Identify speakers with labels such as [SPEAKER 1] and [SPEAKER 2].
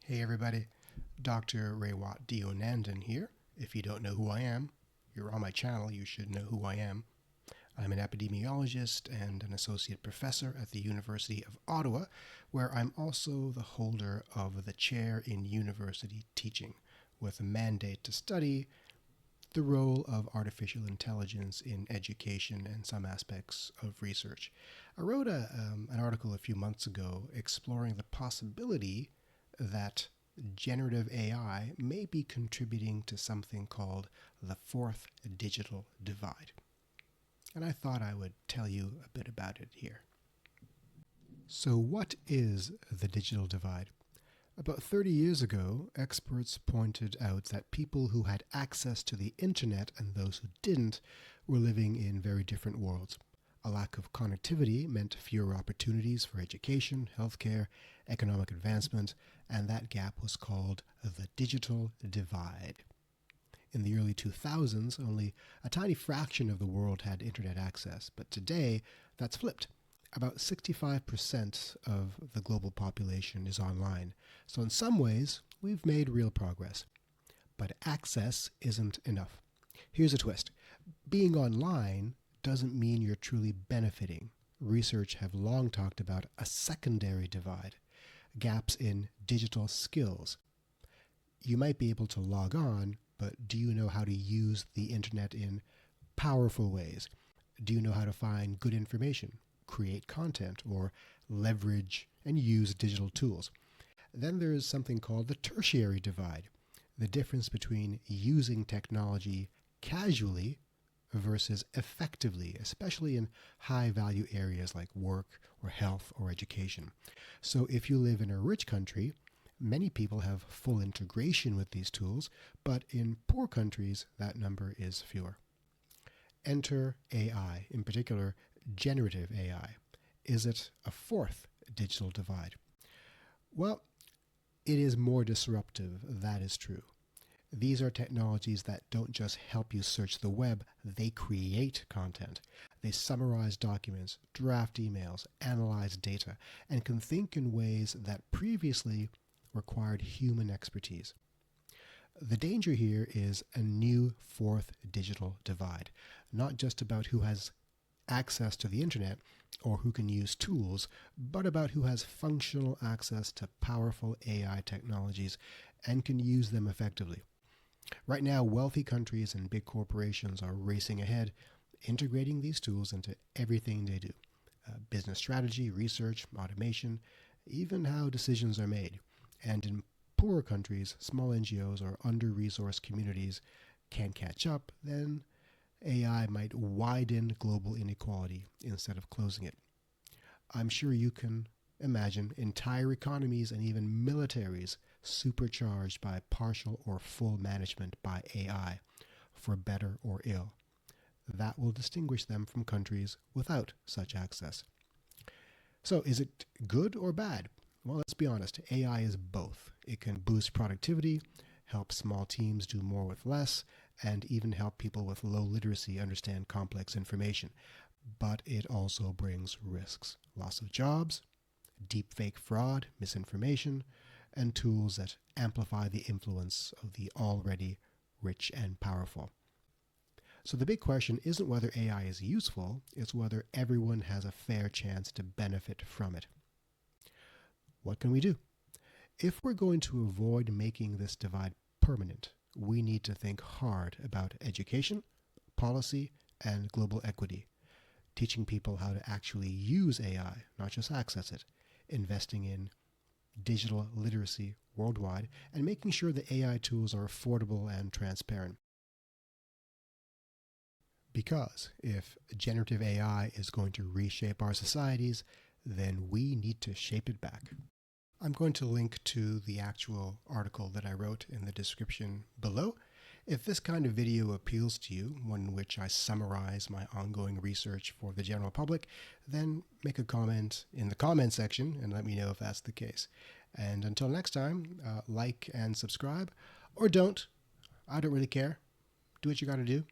[SPEAKER 1] Hey everybody, Dr. Rewat Deonandan here. If you don't know who I am, you're on my channel, you should know who I am. I'm an epidemiologist and an associate professor at the University of Ottawa, where I'm also the holder of the chair in university teaching, with a mandate to study the role of artificial intelligence in education and some aspects of research. I wrote an article a few months ago exploring the possibility that generative AI may be contributing to something called the fourth digital divide. And I thought I would tell you a bit about it here. So, what is the digital divide? About 30 years ago, experts pointed out that people who had access to the internet and those who didn't were living in very different worlds. A lack of connectivity meant fewer opportunities for education, healthcare, economic advancement, and that gap was called the digital divide. In the early 2000s, only a tiny fraction of the world had internet access, but today that's flipped. About 65% of the global population is online, so in some ways we've made real progress. But access isn't enough. Here's a twist. Being online doesn't mean you're truly benefiting. Research have long talked about a secondary divide, gaps in digital skills. You might be able to log on, but do you know how to use the internet in powerful ways? Do you know how to find good information, create content, or leverage and use digital tools? Then there's something called the tertiary divide, the difference between using technology casually versus effectively, especially in high value areas like work or health or education. So if you live in a rich country, many people have full integration with these tools, but in poor countries, that number is fewer. Enter AI, in particular, generative AI. Is it a fourth digital divide? Well, it is more disruptive, that is true. These are technologies that don't just help you search the web, they create content. They summarize documents, draft emails, analyze data, and can think in ways that previously required human expertise. The danger here is a new fourth digital divide, not just about who has access to the internet or who can use tools, but about who has functional access to powerful AI technologies and can use them effectively. Right now, wealthy countries and big corporations are racing ahead, integrating these tools into everything they do. Business strategy, research, automation, even how decisions are made. And in poorer countries, small NGOs or under-resourced communities can't catch up, then AI might widen global inequality instead of closing it. I'm sure you can imagine entire economies and even militaries supercharged by partial or full management by AI, for better or ill. That will distinguish them from countries without such access. So is it good or bad? Well, let's be honest, AI is both. It can boost productivity, help small teams do more with less, and even help people with low literacy understand complex information. But it also brings risks. Loss of jobs, deepfake fraud, misinformation, and tools that amplify the influence of the already rich and powerful. So the big question isn't whether AI is useful, it's whether everyone has a fair chance to benefit from it. What can we do? If we're going to avoid making this divide permanent, we need to think hard about education, policy, and global equity, teaching people how to actually use AI, not just access it, investing in digital literacy worldwide, and making sure that AI tools are affordable and transparent. Because if generative AI is going to reshape our societies, then we need to shape it back. I'm going to link to the actual article that I wrote in the description below. If this kind of video appeals to you, one in which I summarize my ongoing research for the general public, then make a comment in the comment section and let me know if that's the case. And until next time, like and subscribe, or don't. I don't really care. Do what you gotta do.